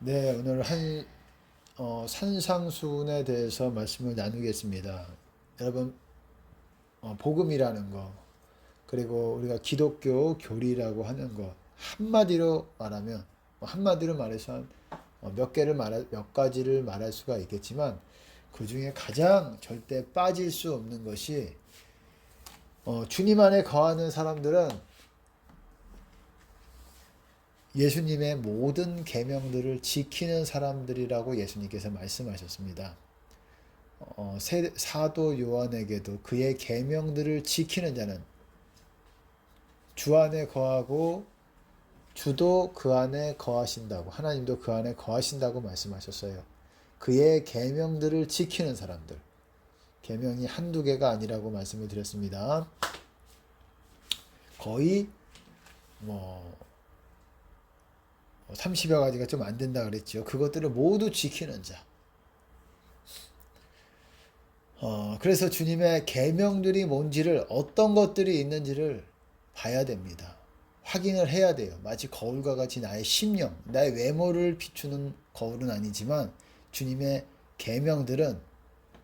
네, 오늘 산상수훈에 대해서 말씀을 나누겠습니다. 여러분, 복음이라는 거, 그리고 우리가 기독교 교리라고 하는 거, 한마디로 말하면, 한마디로 말해서 몇 가지를 말할 수가 있겠지만, 그 중에 가장 절대 빠질 수 없는 것이, 주님 안에 거하는 사람들은 예수님의 모든 계명들을 지키는 사람들이라고 예수님께서 말씀하셨습니다. 사도 요한에게도 그의 계명들을 지키는 자는 주 안에 거하고 주도 그 안에 거하신다고, 하나님도 그 안에 거하신다고 말씀하셨어요. 그의 계명들을 지키는 사람들, 계명이 한두 개가 아니라고 말씀을 드렸습니다. 거의 30여 가지가 좀 안 된다 그랬죠. 그것들을 모두 지키는 자. 그래서 주님의 계명들이 뭔지를, 어떤 것들이 있는지를 봐야 됩니다. 확인을 해야 돼요. 마치 거울과 같이 나의 심령, 나의 외모를 비추는 거울은 아니지만 주님의 계명들은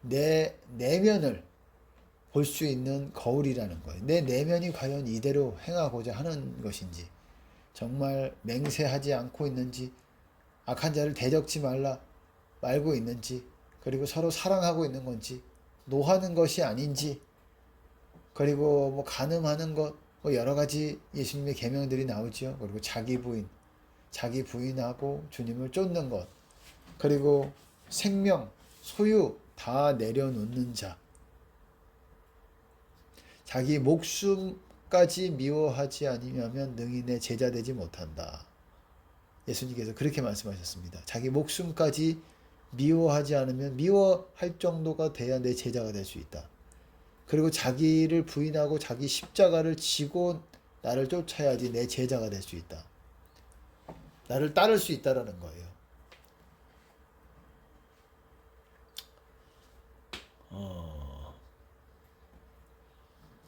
내 내면을 볼 수 있는 거울이라는 거예요. 내 내면이 과연 이대로 행하고자 하는 것인지, 정말 맹세하지 않고 있는지, 악한 자를 대적지 말고 있는지, 그리고 서로 사랑하고 있는 건지, 노하는 것이 아닌지, 그리고 간음하는 것, 여러 가지 예수님의 계명들이 나오죠. 그리고 자기 부인하고 주님을 쫓는 것, 그리고 생명, 소유 다 내려놓는 자, 자기 목숨까지 미워하지 아니하면 능히 내 제자 되지 못한다. 예수님께서 그렇게 말씀하셨습니다. 자기 목숨까지 미워하지 않으면, 미워할 정도가 돼야 내 제자가 될 수 있다. 그리고 자기를 부인하고 자기 십자가를 지고 나를 쫓아야지 내 제자가 될 수 있다. 나를 따를 수 있다라는 거예요.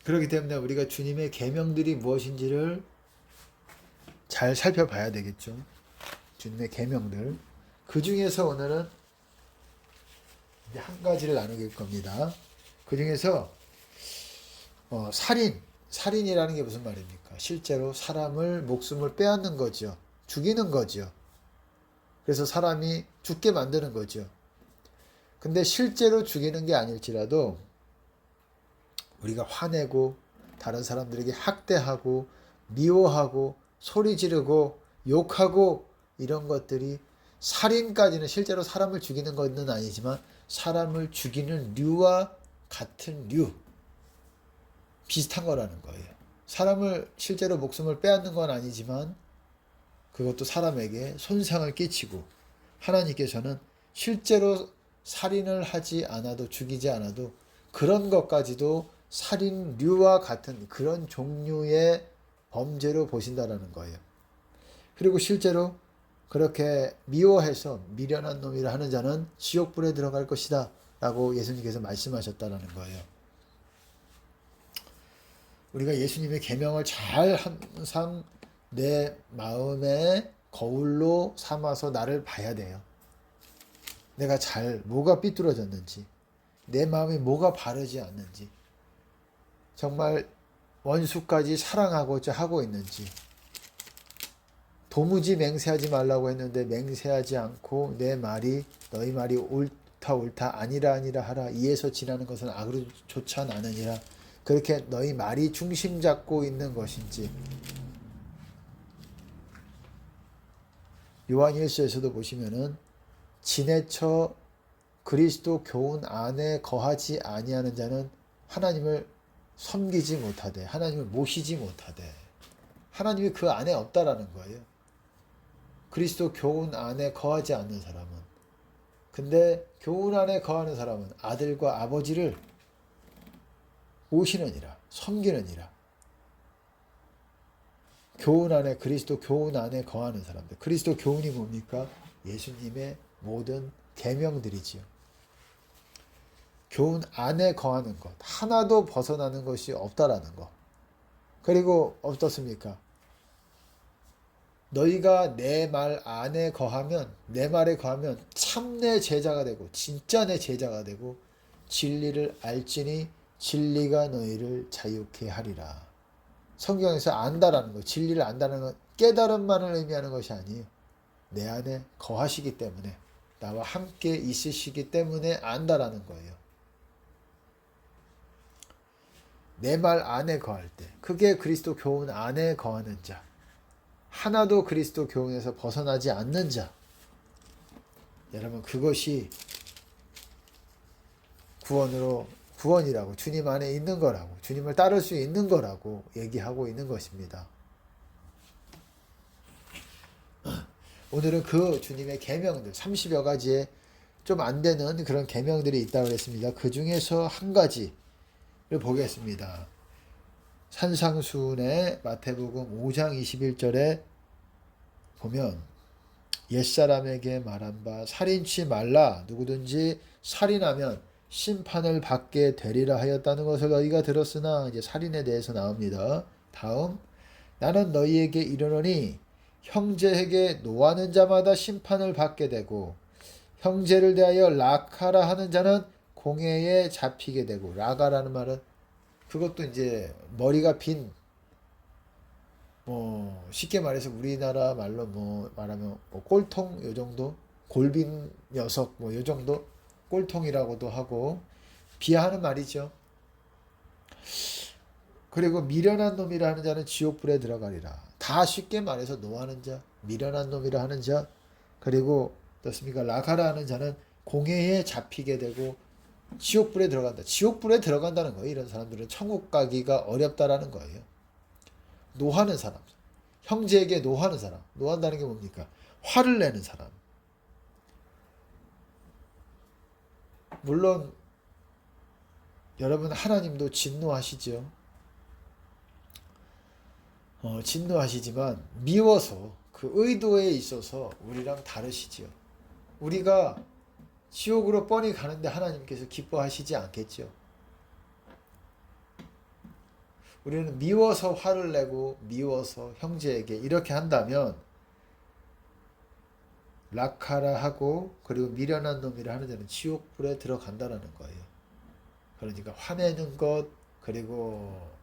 그렇기 때문에 우리가 주님의 계명들이 무엇인지를 잘 살펴봐야 되겠죠. 주님의 계명들. 그 중에서 오늘은 이제 한 가지를 나누길 겁니다. 그 중에서 살인이라는 게 무슨 말입니까? 실제로 사람을, 목숨을 빼앗는 거죠. 죽이는 거죠. 그래서 사람이 죽게 만드는 거죠. 근데 실제로 죽이는 게 아닐지라도 우리가 화내고 다른 사람들에게 학대하고 미워하고 소리 지르고 욕하고 이런 것들이, 살인까지는 실제로 사람을 죽이는 것은 아니지만 사람을 죽이는 류와 같은 류, 비슷한 거라는 거예요. 사람을 실제로 목숨을 빼앗는 건 아니지만 그것도 사람에게 손상을 끼치고, 하나님께서는 실제로 살인을 하지 않아도, 죽이지 않아도 그런 것까지도 살인류와 같은 그런 종류의 범죄로 보신다라는 거예요. 그리고 실제로 그렇게 미워해서 미련한 놈이라 하는 자는 지옥불에 들어갈 것이다 라고 예수님께서 말씀하셨다라는 거예요. 우리가 예수님의 계명을 잘 항상 내 마음의 거울로 삼아서 나를 봐야 돼요. 내가 뭐가 삐뚤어졌는지, 내 마음이 뭐가 바르지 않는지, 정말 원수까지 사랑하고자 하고 있는지, 도무지 맹세하지 말라고 했는데 맹세하지 않고 내 말이, 너희 말이 옳다 아니라 하라, 이에서 지나는 것은 악으로 좋지 않으니라, 그렇게 너희 말이 중심 잡고 있는 것인지. 요한일서에서도 보시면은 지내쳐 그리스도 교훈 안에 거하지 아니하는 자는 하나님을 섬기지 못하되, 하나님을 모시지 못하되, 하나님이 그 안에 없다라는 거예요. 그리스도 교훈 안에 거하지 않는 사람은. 근데 교훈 안에 거하는 사람은 아들과 아버지를 모시느니라, 섬기느니라. 그리스도 교훈 안에 거하는 사람들. 그리스도 교훈이 뭡니까? 예수님의 모든 계명들이지요. 교훈 안에 거하는 것, 하나도 벗어나는 것이 없다라는 것. 그리고 어떻습니까? 너희가 내 말 안에 거하면, 내 말에 거하면 참 내 제자가 되고 진짜 내 제자가 되고 진리를 알지니 진리가 너희를 자유케 하리라. 성경에서 안다라는 거, 진리를 안다는 건 깨달음만을 의미하는 것이 아니에요. 내 안에 거하시기 때문에, 나와 함께 있으시기 때문에 안다라는 거예요. 내 말 안에 거할 때, 그게 그리스도 교훈 안에 거하는 자, 하나도 그리스도 교훈에서 벗어나지 않는 자. 여러분, 그것이 구원이라고, 주님 안에 있는 거라고, 주님을 따를 수 있는 거라고 얘기하고 있는 것입니다. 오늘은 그 주님의 계명들, 30여 가지에 좀 안 되는 그런 계명들이 있다고 그랬습니다. 그 중에서 한 가지를 보겠습니다. 산상수훈의 마태복음 5장 21절에 보면, 옛사람에게 말한 바 살인치 말라, 누구든지 살인하면 심판을 받게 되리라 하였다는 것을 너희가 들었으나, 이제 살인에 대해서 나옵니다. 다음, 나는 너희에게 이르노니 형제에게 노하는 자마다 심판을 받게 되고 형제를 대하여 락하라 하는 자는 공회에 잡히게 되고. 락하라는 말은 그것도 이제 머리가 빈, 쉽게 말해서 우리나라 말로 말하면 꼴통, 요 정도, 골빈 녀석 요 정도, 꼴통이라고도 하고 비하하는 말이죠. 그리고 미련한 놈이라 하는 자는 지옥불에 들어가리라. 다 쉽게 말해서 노하는 자, 미련한 놈이라 하는 자, 그리고 어떻습니까? 락하라 하는 자는 공회에 잡히게 되고 지옥불에 들어간다. 지옥불에 들어간다는 거예요. 이런 사람들은 천국 가기가 어렵다라는 거예요. 노하는 사람, 형제에게 노하는 사람. 노한다는 게 뭡니까? 화를 내는 사람. 물론 여러분, 하나님도 진노하시죠. 진노하시지만 미워서, 그 의도에 있어서 우리랑 다르시지요. 우리가 지옥으로 뻔히 가는데 하나님께서 기뻐하시지 않겠죠. 우리는 미워서 화를 내고 미워서 형제에게 이렇게 한다면 락하라 하고, 그리고 미련한 놈이라 하는 자는 지옥불에 들어간다라는 거예요. 그러니까 화내는 것, 그리고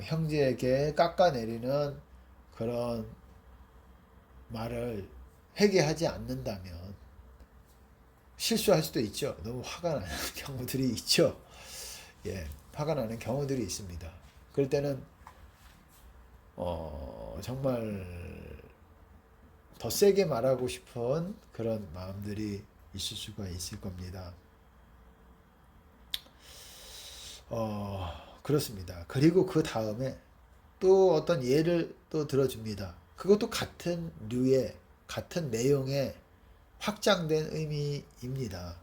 형제에게 깎아내리는 그런 말을 회개하지 않는다면 실수할 수도 있죠. 너무 화가 나는 경우들이 있죠. 예, 화가 나는 경우들이 있습니다. 그럴 때는 정말 더 세게 말하고 싶은 그런 마음들이 있을 수가 있을 겁니다. 그렇습니다. 그리고 그 다음에 또 어떤 예를 또 들어줍니다. 그것도 같은 류의, 같은 내용의 확장된 의미입니다.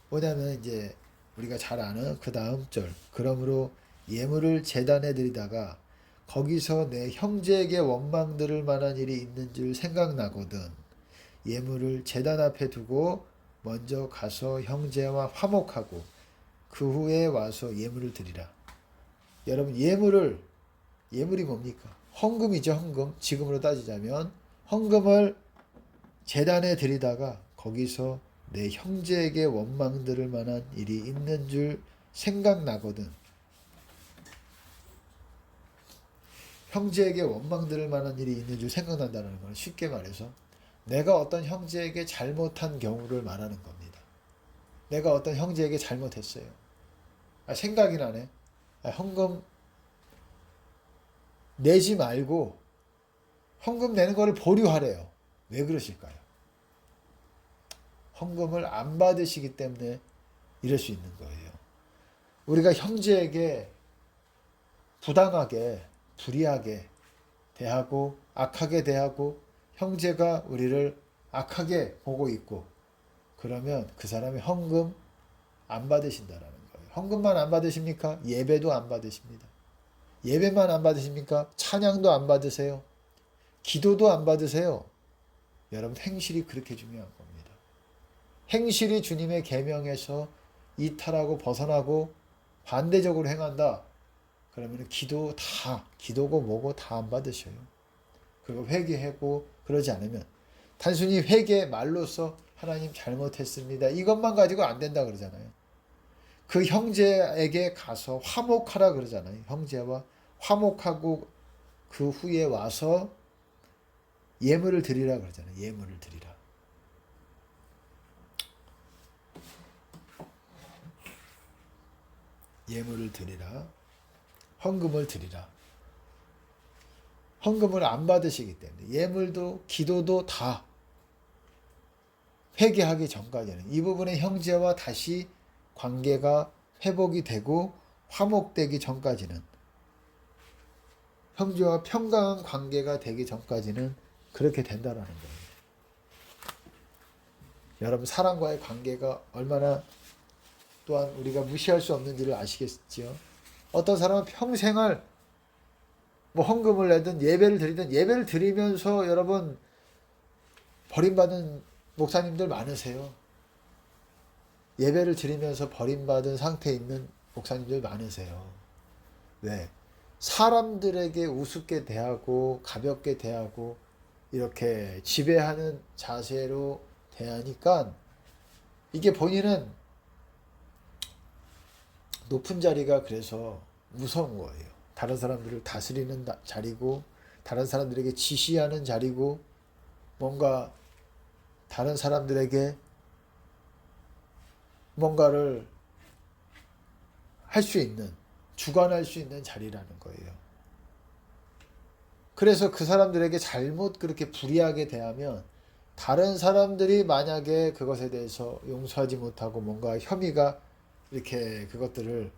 뭐냐면 이제 우리가 잘 아는 그 다음 절, 그러므로 예물을 제단에 드리다가 거기서 내 형제에게 원망 들을 만한 일이 있는 줄 생각나거든 예물을 제단 앞에 두고 먼저 가서 형제와 화목하고 그 후에 와서 예물을 드리라. 여러분, 예물이 뭡니까? 헌금이죠. 헌금. 지금으로 따지자면 헌금을 제단에 드리다가 거기서 내 형제에게 원망 들을 만한 일이 있는 줄 생각나거든. 형제에게 원망 들을 만한 일이 있는 줄 생각난다는 건 쉽게 말해서 내가 어떤 형제에게 잘못한 경우를 말하는 겁니다. 내가 어떤 형제에게 잘못했어요. 생각이 나네. 헌금 내지 말고 헌금 내는 거를 보류하래요. 왜 그러실까요? 헌금을 안 받으시기 때문에 이럴 수 있는 거예요. 우리가 형제에게 부당하게, 불의하게 대하고 악하게 대하고 형제가 우리를 악하게 보고 있고, 그러면 그 사람이 헌금 안 받으신다라는 거예요. 헌금만 안 받으십니까? 예배도 안 받으십니다. 예배만 안 받으십니까? 찬양도 안 받으세요. 기도도 안 받으세요. 여러분, 행실이 그렇게 중요한 겁니다. 행실이 주님의 계명에서 이탈하고 벗어나고 반대적으로 행한다. 그러면 기도고 뭐고 다 안 받으셔요. 그리고 회개하고 그러지 않으면 단순히 회개 말로써 하나님 잘못했습니다. 이것만 가지고 안 된다 그러잖아요. 그 형제에게 가서 화목하라 그러잖아요. 형제와 화목하고 그 후에 와서 예물을 드리라 그러잖아요. 예물을 드리라. 예물을 드리라. 헌금을 드리라. 헌금을 안 받으시기 때문에 예물도 기도도 다 회개하기 전까지는 이 부분의 형제와 다시 관계가 회복이 되고 화목되기 전까지는 형제와 평강한 관계가 되기 전까지는 그렇게 된다라는 거예요. 여러분 사람과의 관계가 얼마나 또한 우리가 무시할 수 없는지를 아시겠지요? 어떤 사람은 평생을 뭐 헌금을 내든 예배를 드리든 예배를 드리면서 여러분 버림받은 목사님들 많으세요. 예배를 드리면서 버림받은 상태에 있는 목사님들 많으세요. 왜? 사람들에게 우습게 대하고 가볍게 대하고 이렇게 지배하는 자세로 대하니까 이게 본인은 높은 자리가 그래서 무서운 거예요. 다른 사람들을 다스리는 자리고 다른 사람들에게 지시하는 자리고 뭔가 다른 사람들에게 뭔가를 할 수 있는 주관할 수 있는 자리라는 거예요. 그래서 그 사람들에게 잘못 그렇게 불이하게 대하면 다른 사람들이 만약에 그것에 대해서 용서하지 못하고 뭔가 혐의가 이렇게 그것들을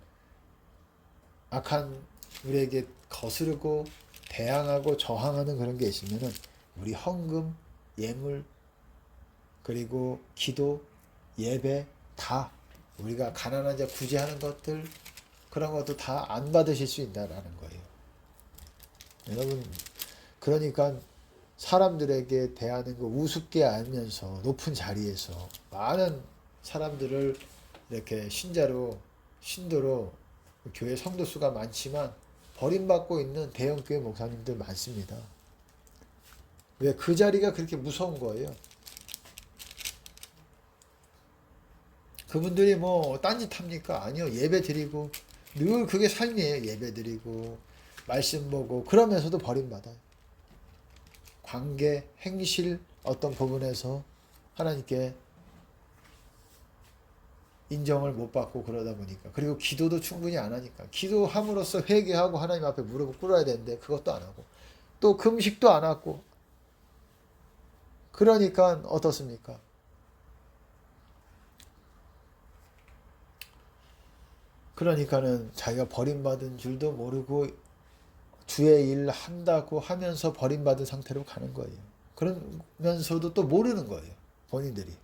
악한 우리에게 거스르고 대항하고 저항하는 그런 게 있으면은 우리 헌금, 예물, 그리고 기도, 예배 다 우리가 가난한 자 구제하는 것들 그런 것도 다 안 받으실 수 있다라는 거예요. 여러분 그러니까 사람들에게 대하는 거 우습게 알면서 높은 자리에서 많은 사람들을 이렇게 신도로 교회 성도 수가 많지만 버림받고 있는 대형교회 목사님들 많습니다. 왜? 그 자리가 그렇게 무서운 거예요. 그분들이 뭐 딴짓합니까? 아니요. 예배 드리고 늘 그게 삶이에요. 예배 드리고 말씀 보고 그러면서도 버림받아요. 관계, 행실 어떤 부분에서 하나님께 인정을 못 받고 그러다 보니까 그리고 기도도 충분히 안 하니까 기도함으로써 회개하고 하나님 앞에 무릎을 꿇어야 되는데 그것도 안 하고 또 금식도 안 하고 그러니까 어떻습니까? 그러니까는 자기가 버림받은 줄도 모르고 주의 일 한다고 하면서 버림받은 상태로 가는 거예요. 그러면서도 또 모르는 거예요. 본인들이.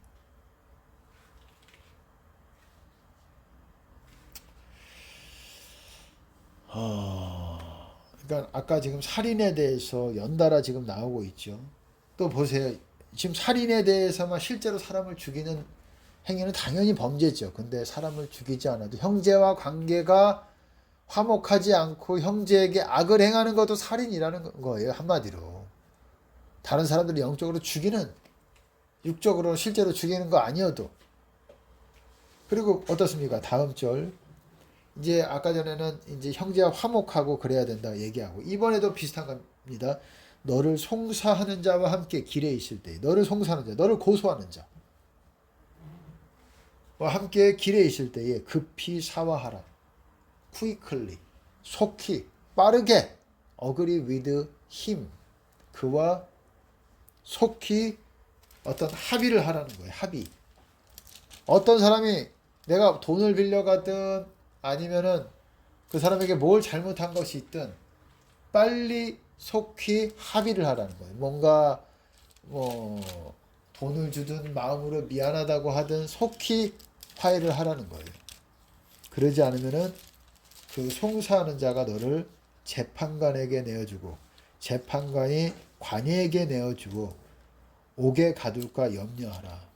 그러니까 아까 지금 살인에 대해서 연달아 지금 나오고 있죠. 또 보세요. 지금 살인에 대해서만 실제로 사람을 죽이는 행위는 당연히 범죄죠. 근데 사람을 죽이지 않아도 형제와 관계가 화목하지 않고 형제에게 악을 행하는 것도 살인이라는 거예요. 한마디로. 다른 사람들을 영적으로 죽이는 육적으로 실제로 죽이는 거 아니어도. 그리고 어떻습니까? 다음 절. 이제 아까 전에는 이제 형제와 화목하고 그래야 된다 얘기하고 이번에도 비슷한 겁니다. 너를 송사하는 자와 함께 길에 있을 때 너를 송사하는 자, 너를 고소하는 자와 함께 길에 있을 때에 급히 사화하라. quickly, 속히, 빠르게 agree with him. 그와 속히 어떤 합의를 하라는 거예요. 합의. 어떤 사람이 내가 돈을 빌려가든 아니면은 그 사람에게 뭘 잘못한 것이 있든 빨리 속히 합의를 하라는 거예요. 뭔가 뭐 돈을 주든 마음으로 미안하다고 하든 속히 화해를 하라는 거예요. 그러지 않으면은 그 송사하는 자가 너를 재판관에게 내어주고 재판관이 관이에게 내어주고 옥에 가둘까 염려하라.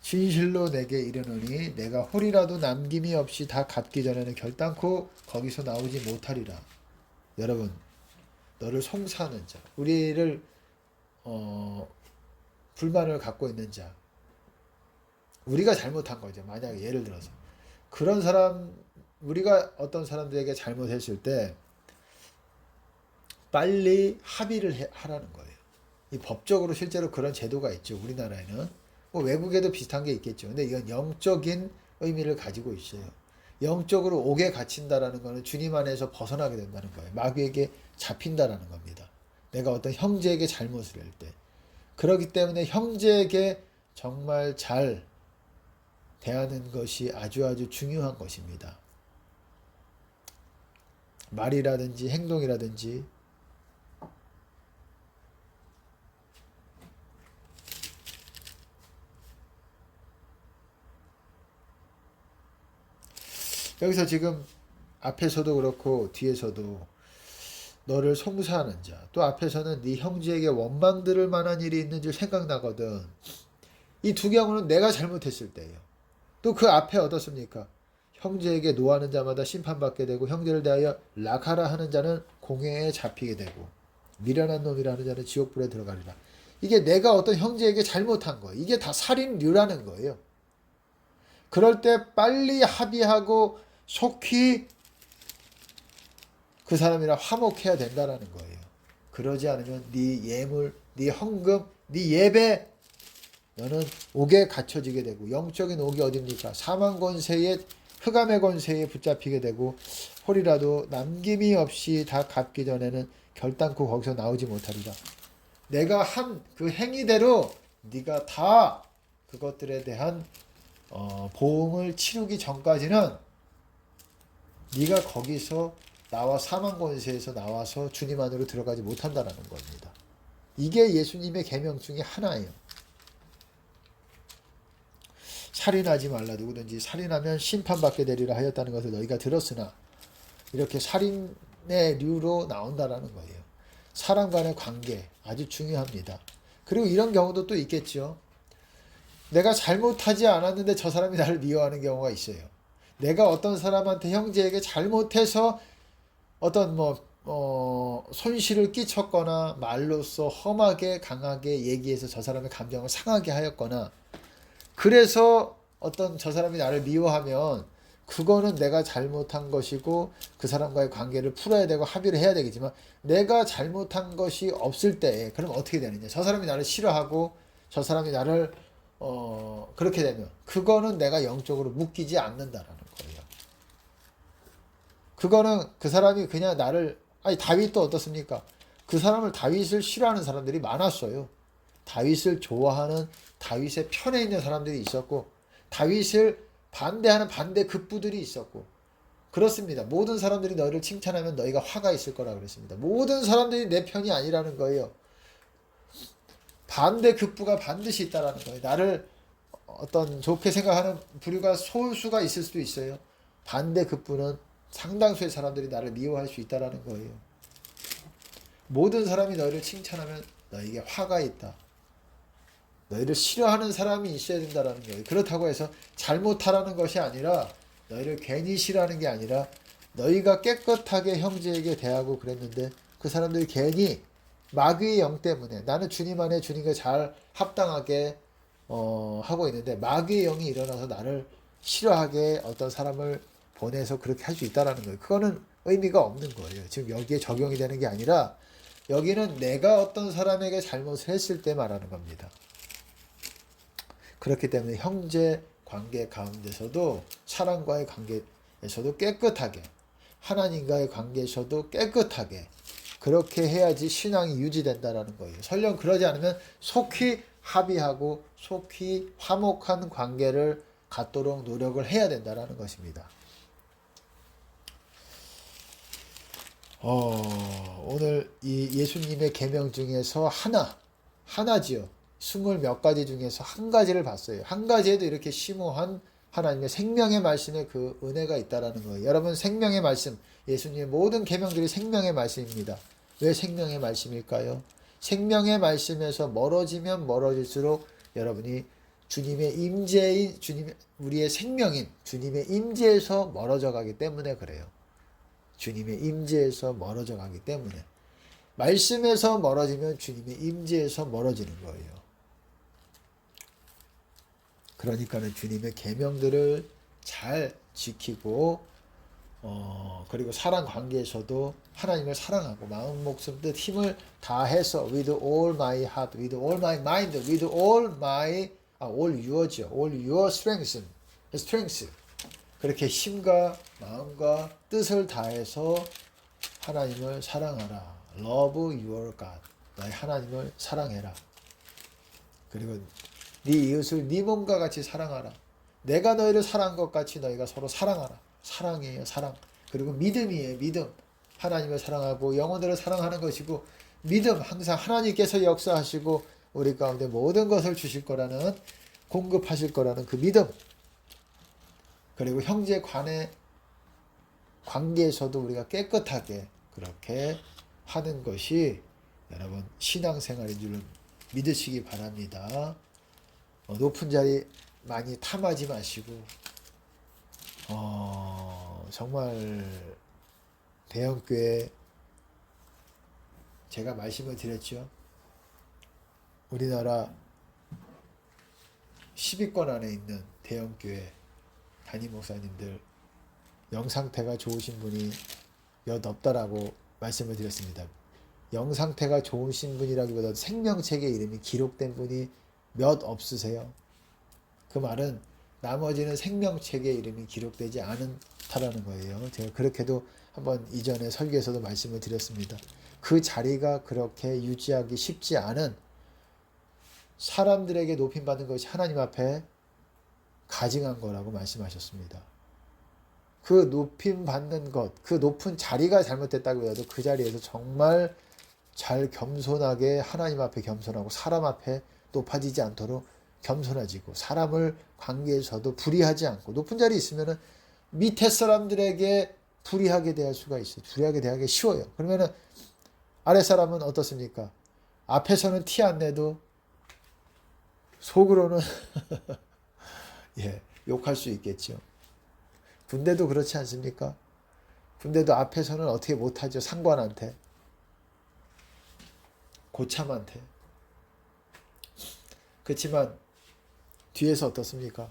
진실로 내게 이르노니 내가 홀이라도 남김이 없이 다 갚기 전에는 결단코 거기서 나오지 못하리라. 여러분 너를 송사하는 자, 우리를 불만을 갖고 있는 자, 우리가 잘못한 거죠. 만약에 예를 들어서 그런 사람, 우리가 어떤 사람들에게 잘못했을 때 빨리 합의를 하라는 거예요. 이 법적으로 실제로 그런 제도가 있죠. 우리나라에는 뭐 외국에도 비슷한 게 있겠죠. 근데 이건 영적인 의미를 가지고 있어요. 영적으로 옥에 갇힌다라는 것은 주님 안에서 벗어나게 된다는 거예요. 마귀에게 잡힌다라는 겁니다. 내가 어떤 형제에게 잘못을 할 때. 그렇기 때문에 형제에게 정말 잘 대하는 것이 아주 중요한 것입니다. 말이라든지 행동이라든지 여기서 지금 앞에서도 그렇고 뒤에서도 너를 송사하는 자, 또 앞에서는 네 형제에게 원망 들을 만한 일이 있는 줄 생각나거든. 이 두 경우는 내가 잘못했을 때예요. 또 그 앞에 어떻습니까? 형제에게 노하는 자마다 심판받게 되고 형제를 대하여 락하라 하는 자는 공회에 잡히게 되고 미련한 놈이라는 자는 지옥불에 들어가리라. 이게 내가 어떤 형제에게 잘못한 거예요. 이게 다 살인류라는 거예요. 그럴 때 빨리 합의하고 속히 그 사람이랑 화목해야 된다라는 거예요. 그러지 않으면 네 예물, 네 헌금, 네 예배 너는 옥에 갇혀지게 되고 영적인 옥이 어딥니까? 사망 권세에 흑암의 권세에 붙잡히게 되고 홀이라도 남김이 없이 다 갚기 전에는 결단코 거기서 나오지 못하리라. 내가 한 그 행위대로 네가 다 그것들에 대한 보응을 치르기 전까지는 네가 거기서 나와 사망 권세에서 나와서 주님 안으로 들어가지 못한다라는 겁니다. 이게 예수님의 계명 중에 하나예요. 살인하지 말라. 누구든지 살인하면 심판받게 되리라 하였다는 것을 너희가 들었으나 이렇게 살인의 류로 나온다라는 거예요. 사람 간의 관계 아주 중요합니다. 그리고 이런 경우도 또 있겠죠. 내가 잘못하지 않았는데 저 사람이 나를 미워하는 경우가 있어요. 내가 어떤 사람한테 형제에게 잘못해서 어떤 손실을 끼쳤거나 말로써 험하게 강하게 얘기해서 저 사람의 감정을 상하게 하였거나 그래서 어떤 저 사람이 나를 미워하면 그거는 내가 잘못한 것이고 그 사람과의 관계를 풀어야 되고 합의를 해야 되겠지만 내가 잘못한 것이 없을 때 그럼 어떻게 되느냐. 저 사람이 나를 싫어하고 저 사람이 나를 그렇게 되면 그거는 내가 영적으로 묶이지 않는다라는 거예요. 그거는 그 사람이 그냥 나를 다윗도 어떻습니까? 그 사람을 다윗을 싫어하는 사람들이 많았어요. 다윗을 좋아하는 다윗의 편에 있는 사람들이 있었고 다윗을 반대하는 반대 급부들이 있었고 그렇습니다. 모든 사람들이 너희를 칭찬하면 너희가 화가 있을 거라 그랬습니다. 모든 사람들이 내 편이 아니라는 거예요. 반대 급부가 반드시 있다라는 거예요. 나를 어떤 좋게 생각하는 부류가 소수가 있을 수도 있어요. 반대 급부는 상당수의 사람들이 나를 미워할 수 있다라는 거예요. 모든 사람이 너희를 칭찬하면 너에게 화가 있다. 너희를 싫어하는 사람이 있어야 된다라는 거예요. 그렇다고 해서 잘못하라는 것이 아니라 너희를 괜히 싫어하는 게 아니라 너희가 깨끗하게 형제에게 대하고 그랬는데 그 사람들이 괜히 마귀의 영 때문에 나는 주님 안에 주님과 잘 합당하게 하고 있는데 마귀의 영이 일어나서 나를 싫어하게 어떤 사람을 보내서 그렇게 할 수 있다라는 거예요. 그거는 의미가 없는 거예요. 지금 여기에 적용이 되는 게 아니라 여기는 내가 어떤 사람에게 잘못을 했을 때 말하는 겁니다. 그렇기 때문에 형제 관계 가운데서도 사람과의 관계에서도 깨끗하게 하나님과의 관계에서도 깨끗하게 그렇게 해야지 신앙이 유지된다라는 거예요. 설령 그러지 않으면 속히 합의하고 속히 화목한 관계를 갖도록 노력을 해야 된다라는 것입니다. 오늘 이 예수님의 계명 중에서 하나지요. 20몇 가지 중에서 한 가지를 봤어요. 한 가지에도 이렇게 심오한 하나님의 생명의 말씀에 그 은혜가 있다라는 거예요. 여러분 생명의 말씀, 예수님의 모든 계명들이 생명의 말씀입니다. 왜 생명의 말씀일까요? 생명의 말씀에서 멀어지면 멀어질수록 여러분이 주님의 임재인 우리의 생명인 주님의 임재에서 멀어져 가기 때문에 그래요. 주님의 임재에서 멀어져 가기 때문에 말씀에서 멀어지면 주님의 임재에서 멀어지는 거예요. 그러니까는 주님의 계명들을 잘 지키고 그리고 사랑 관계에서도 하나님을 사랑하고 마음 목숨 뜻 힘을 다해서 with all my heart, with all my mind, with all my all your죠. all your strength. 그렇게 힘과 마음과 뜻을 다해서 하나님을 사랑하라. Love your God. 나의 하나님을 사랑해라. 그리고 네 이웃을 네 몸과 같이 사랑하라. 내가 너희를 사랑한 것 같이 너희가 서로 사랑하라. 사랑이에요, 사랑. 그리고 믿음이에요, 믿음. 하나님을 사랑하고 영혼들을 사랑하는 것이고 믿음, 항상 하나님께서 역사하시고 우리 가운데 모든 것을 주실 거라는, 공급하실 거라는 그 믿음. 그리고 형제 간의 관계에서도 우리가 깨끗하게 그렇게 하는 것이 여러분 신앙생활인 줄 믿으시기 바랍니다. 높은 자리 많이 탐하지 마시고 정말 대형교회 제가 말씀을 드렸죠. 우리나라 10위권 안에 있는 대형교회 담임 목사님들 영상태가 좋으신 분이 몇 없다라고 말씀을 드렸습니다. 영상태가 좋으신 분이라기보다 생명책에 이름이 기록된 분이 몇 없으세요. 그 말은 나머지는 생명책에 이름이 기록되지 않다라는 거예요. 제가 그렇게도 한번 이전에 설교에서도 말씀을 드렸습니다. 그 자리가 그렇게 유지하기 쉽지 않은, 사람들에게 높임받는 것이 하나님 앞에 가증한 거라고 말씀하셨습니다. 그 높임받는 것, 그 높은 자리가 잘못됐다고 해도 그 자리에서 정말 잘 겸손하게 하나님 앞에 겸손하고 사람 앞에 높아지지 않도록 겸손해지고 사람을 관계에서도 불의하지 않고, 높은 자리에 있으면 밑에 사람들에게 불의하게 대할 수가 있어요. 불의하게 대하기 쉬워요. 그러면은 아랫사람은 어떻습니까? 앞에서는 티 안 내도 속으로는 예, 욕할 수 있겠죠. 군대도 그렇지 않습니까? 군대도 앞에서는 어떻게 못하죠. 상관한테, 고참한테. 그렇지만 뒤에서 어떻습니까?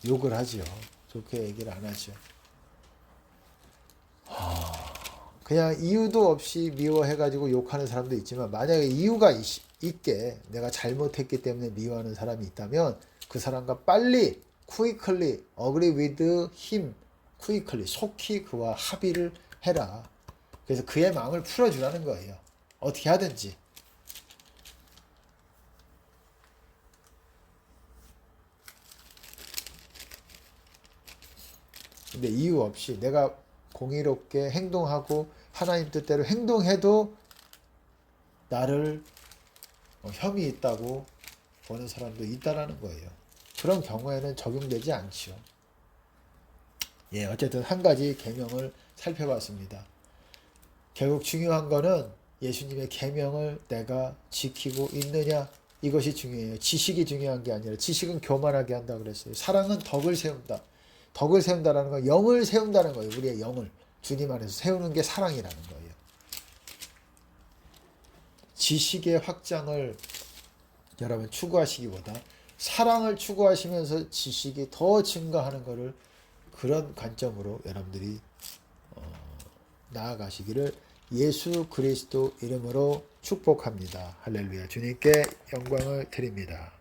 욕을 하죠. 좋게 얘기를 안 하죠. 그냥 이유도 없이 미워해가지고 욕하는 사람도 있지만, 만약에 이유가 있게 내가 잘못했기 때문에 미워하는 사람이 있다면 그 사람과 빨리 quickly agree with him, quickly 속히 그와 합의를 해라. 그래서 그의 마음을 풀어주라는 거예요. 어떻게 하든지. 근데 이유 없이 내가 공의롭게 행동하고 하나님 뜻대로 행동해도 나를 혐의 있다고 보는 사람도 있다라는 거예요. 그런 경우에는 적용되지 않죠. 예, 어쨌든 한 가지 계명을 살펴봤습니다. 결국 중요한 거는 예수님의 계명을 내가 지키고 있느냐, 이것이 중요해요. 지식이 중요한 게 아니라, 지식은 교만하게 한다 그랬어요. 사랑은 덕을 세운다. 덕을 세운다라는 건 영을 세운다는 거예요. 우리의 영을 주님 안에서 세우는 게 사랑이라는 거예요. 지식의 확장을 여러분 추구하시기보다 사랑을 추구하시면서 지식이 더 증가하는 것을, 그런 관점으로 여러분들이 나아가시기를 예수 그리스도 이름으로 축복합니다. 할렐루야. 주님께 영광을 드립니다.